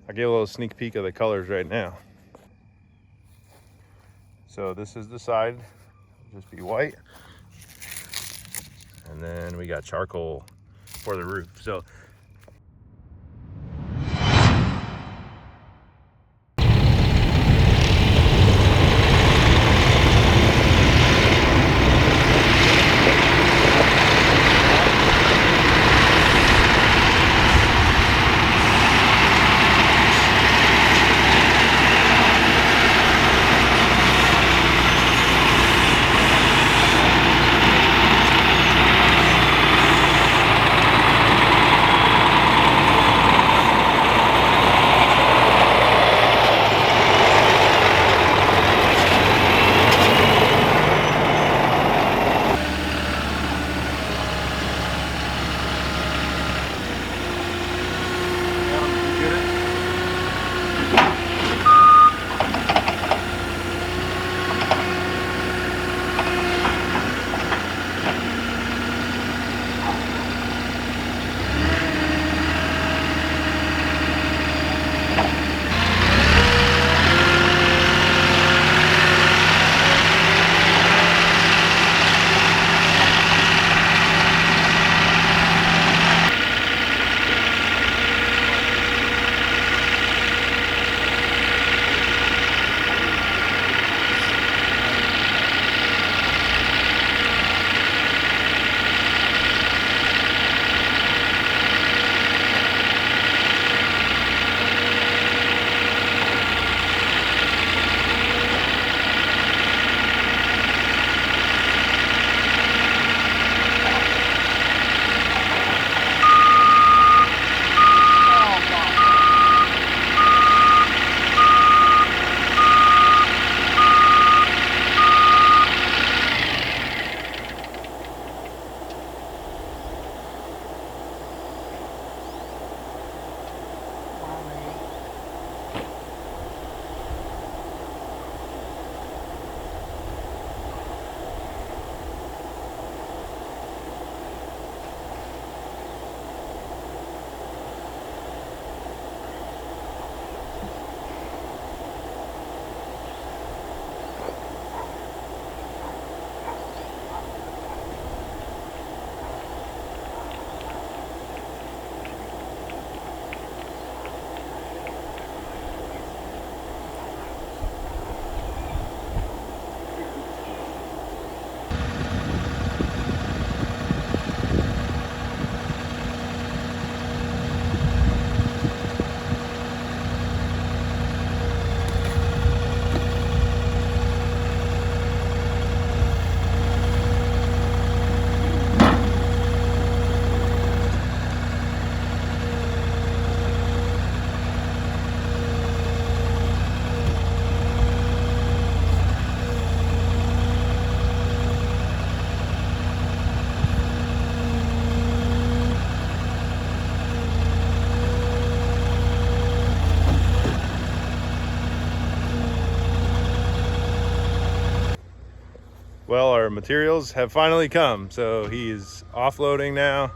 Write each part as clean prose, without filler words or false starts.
I'll give a little sneak peek of the colors right now. So this is the side, just be white. And then we got charcoal for the roof. So well, our materials have finally come. So he's offloading now.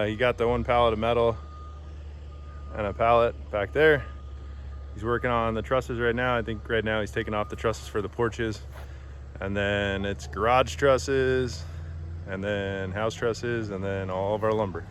He got the one pallet of metal and a pallet back there. He's working on the trusses right now. I think right now he's taking off the trusses for the porches. And then it's garage trusses, and then house trusses, and then all of our lumber.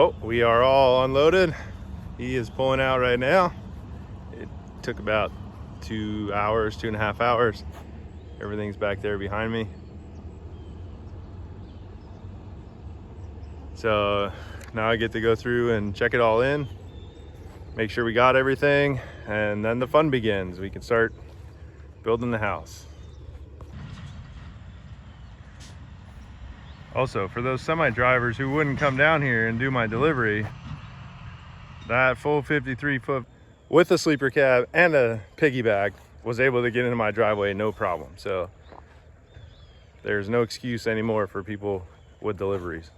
Well, we are all unloaded. He is pulling out right now. It took about 2 hours, 2.5 hours. Everything's back there behind me. So now I get to go through and check it all in, make sure we got everything, and then the fun begins. We can start building the house. Also, for those semi drivers who wouldn't come down here and do my delivery, that full 53-foot with a sleeper cab and a piggyback was able to get into my driveway no problem. So there's no excuse anymore for people with deliveries.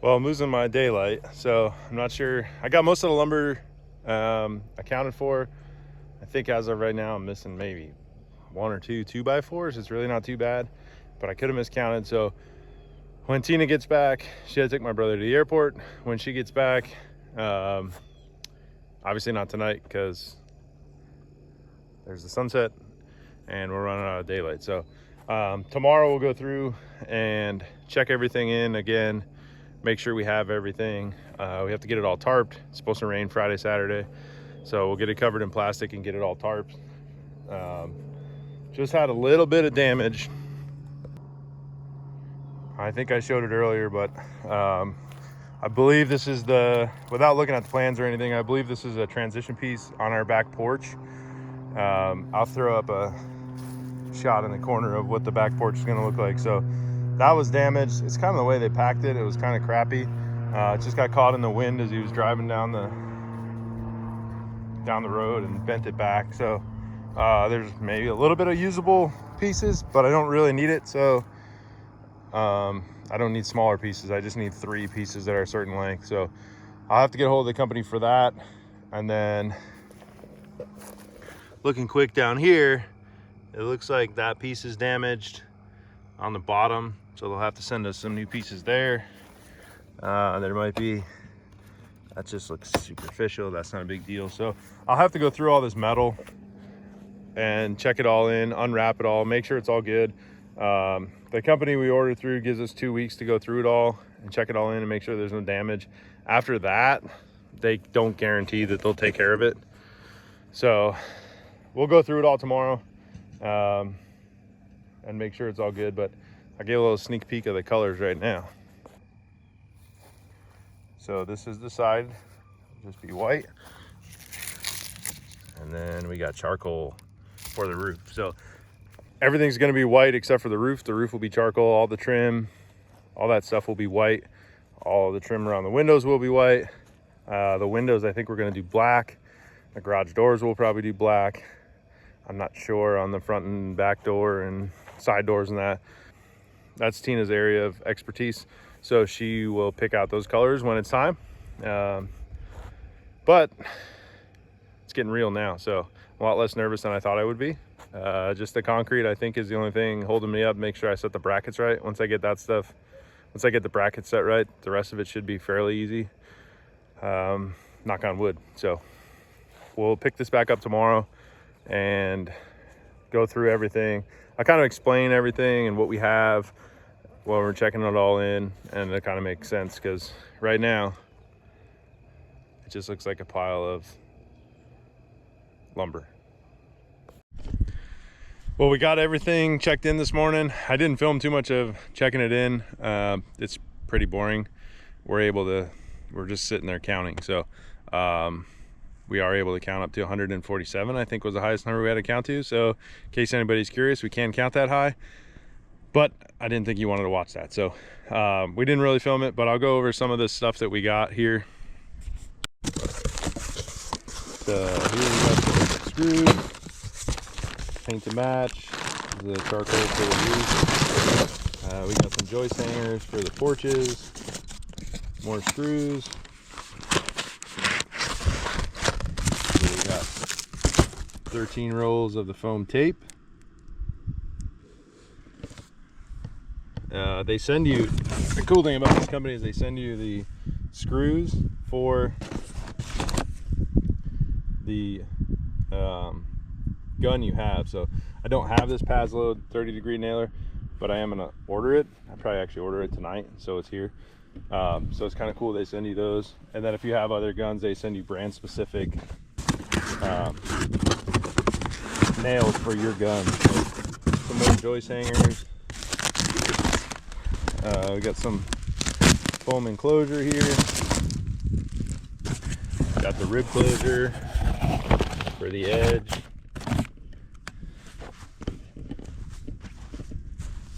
Well, I'm losing my daylight, so I'm not sure. I got most of the lumber accounted for. I think as of right now, I'm missing maybe 1 or 2 2x4s. It's really not too bad, but I could have miscounted. So when Tina gets back, she had to take my brother to the airport. When she gets back, obviously not tonight because there's the sunset and we're running out of daylight. So tomorrow we'll go through and check everything in again, make sure we have everything. We have to get it all tarped. It's supposed to rain Friday, Saturday. So we'll get it covered in plastic and get it all tarped. Just had a little bit of damage. I think I showed it earlier, but I believe this is without looking at the plans or anything, I believe this is a transition piece on our back porch. I'll throw up a shot in the corner of what the back porch is gonna look like. So that was damaged. It's kind of the way they packed it. It was kind of crappy. It just got caught in the wind as he was driving down the road and bent it back. So there's maybe a little bit of usable pieces, but I don't really need it. So I don't need smaller pieces. I just need 3 pieces that are a certain length. So I'll have to get a hold of the company for that. And then looking quick down here, it looks like that piece is damaged on the bottom. So they'll have to send us some new pieces there. There might be, that just looks superficial. That's not a big deal. So I'll have to go through all this metal and check it all in, unwrap it all, make sure it's all good. The company we ordered through gives us 2 weeks to go through it all and check it all in and make sure there's no damage. After that, they don't guarantee that they'll take care of it. So we'll go through it all tomorrow and make sure it's all good. But I gave a little sneak peek of the colors right now. So this is the side, just be white. And then we got charcoal for the roof. So everything's going to be white except for the roof. The roof will be charcoal. All the trim, all that stuff will be white. All the trim around the windows will be white. The windows, I think we're going to do black. The garage doors will probably do black. I'm not sure on the front and back door and side doors and that. That's Tina's area of expertise. So she will pick out those colors when it's time. But it's getting real now. So I'm a lot less nervous than I thought I would be. Just the concrete, I think, is the only thing holding me up. Make sure I set the brackets right. Once I get the brackets set right, the rest of it should be fairly easy. Knock on wood. So we'll pick this back up tomorrow and go through everything. I kind of explain everything and what we have while we're checking it all in, and it kind of makes sense because right now it just looks like a pile of lumber. Well, we got everything checked in this morning. I didn't film too much of checking it in. It's pretty boring. We're just sitting there counting. So we are able to count up to 147, I think was the highest number we had to count to. So in case anybody's curious, we can count that high, but I didn't think you wanted to watch that. So we didn't really film it, but I'll go over some of the stuff that we got here. So here we got the screws. Paint to match, the charcoal for the roof. We got some joist hangers for the porches, more screws. So we got 13 rolls of the foam tape. They send you, the cool thing about this company is they send you the screws for the gun you have. So I don't have this Pazload 30-degree nailer, but I am gonna order it. I probably actually order it tonight, so it's here. So it's kind of cool they send you those, and then if you have other guns, they send you brand specific nails for your gun. So some more joist hangers. We got some foam enclosure here. Got the rib closure for the edge.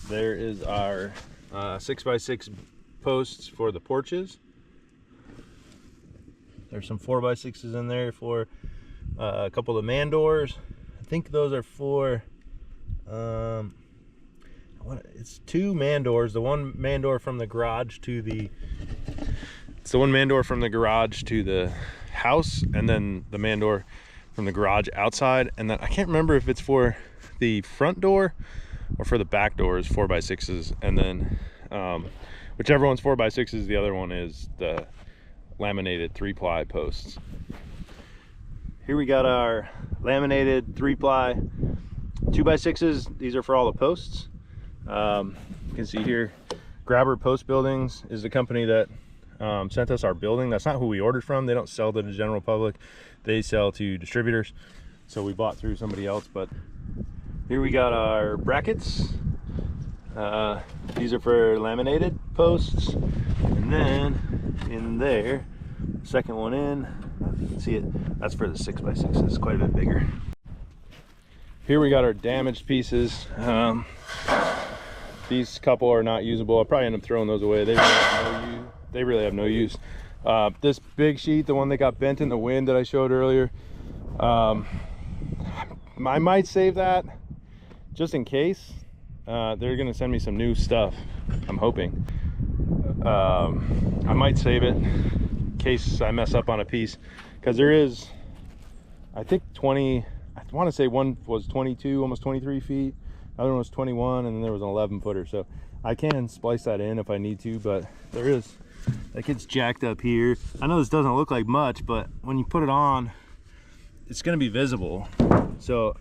There is our 6x6 posts for the porches. There's some 4x6s in there for a couple of man doors. I think those are for it's 2 man doors. The one man door from the garage to the house, and then the man door from the garage outside. And then I can't remember if it's for the front door or for the back doors, 4x6s. And then whichever one's 4x6s, the other one is the laminated 3-ply posts. Here we got our laminated 3-ply 2x6s. These are for all the posts. You can see here, Grabber Post Buildings is the company that sent us our building. That's not who we ordered from. They don't sell to the general public. They sell to distributors. So we bought through somebody else. But here we got our brackets. These are for laminated posts. And then in there, second one in, you can see it, that's for the 6x6. It's quite a bit bigger. Here we got our damaged pieces. These couple are not usable. I'll probably end up throwing those away. They really have no use. This big sheet, the one that got bent in the wind that I showed earlier, I might save that just in case. They're gonna send me some new stuff, I'm hoping. I might save it in case I mess up on a piece, because there is, I think 20, I want to say one was 22, almost 23 feet. Other one was 21, and then there was an 11 footer. So I can splice that in if I need to, but there is, that gets jacked up here. I know this doesn't look like much, but when you put it on, it's going to be visible. So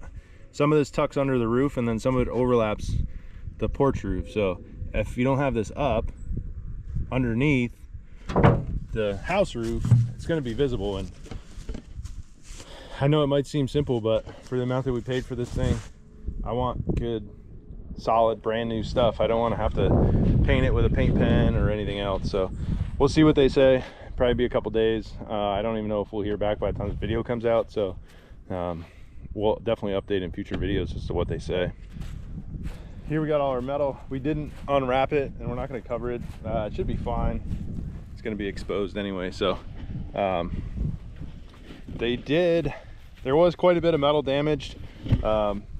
some of this tucks under the roof, and then some of it overlaps the porch roof. So if you don't have this up underneath the house roof, it's going to be visible. And I know it might seem simple, but for the amount that we paid for this thing, I want good, solid, brand new stuff. I don't want to have to paint it with a paint pen or anything else. So we'll see what they say. Probably be a couple days. I don't even know if we'll hear back by the time this video comes out. So we'll definitely update in future videos as to what they say. Here we got all our metal. We didn't unwrap it, and we're not going to cover it. It should be fine. It's going to be exposed anyway. So there was quite a bit of metal damaged.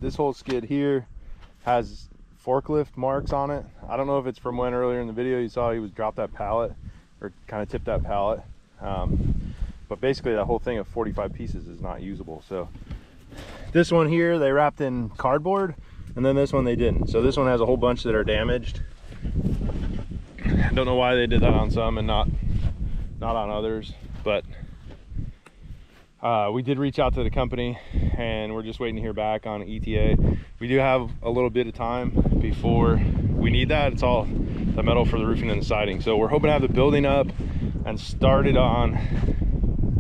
This whole skid here has forklift marks on it. I don't know if it's from when earlier in the video you saw he was dropped that pallet, or kind of tipped that pallet. But basically that whole thing of 45 pieces is not usable. So this one here they wrapped in cardboard, and then this one they didn't. So this one has a whole bunch that are damaged. I don't know why they did that on some and not on others, but we did reach out to the company, and we're just waiting to hear back on ETA. We do have a little bit of time before we need that. It's all the metal for the roofing and the siding. So we're hoping to have the building up and started on,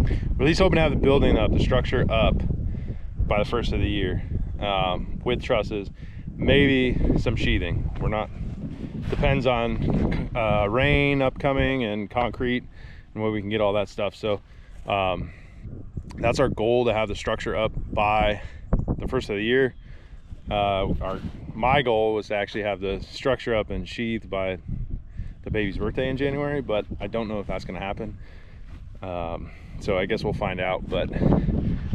or at least hoping to have the building up, the structure up by the first of the year, with trusses, maybe some sheathing. We're not, depends on rain upcoming and concrete and where we can get all that stuff. So that's our goal, to have the structure up by the first of the year. My goal was to actually have the structure up and sheathed by the baby's birthday in January, but I don't know if that's going to happen. So I guess we'll find out. But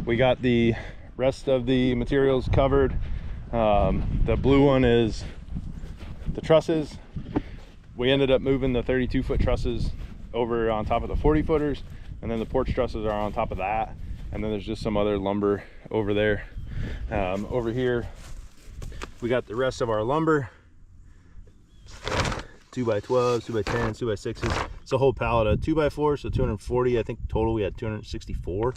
we got the rest of the materials covered. The blue one is the trusses. We ended up moving the 32-foot trusses over on top of the 40-footers, and then the porch trusses are on top of that. And then there's just some other lumber over there. Over here we got the rest of our lumber, 2x12s, 2x10s, 2x6s. It's a whole pallet of 2x4, so 240. I think total we had 264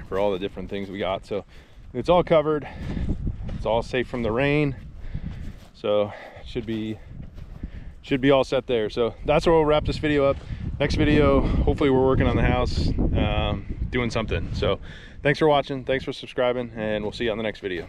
for all the different things we got. So it's all covered, it's all safe from the rain. So should be all set there. So that's where we'll wrap this video up. Next video, hopefully we're working on the house, doing something. So thanks for watching, thanks for subscribing, and we'll see you on the next video.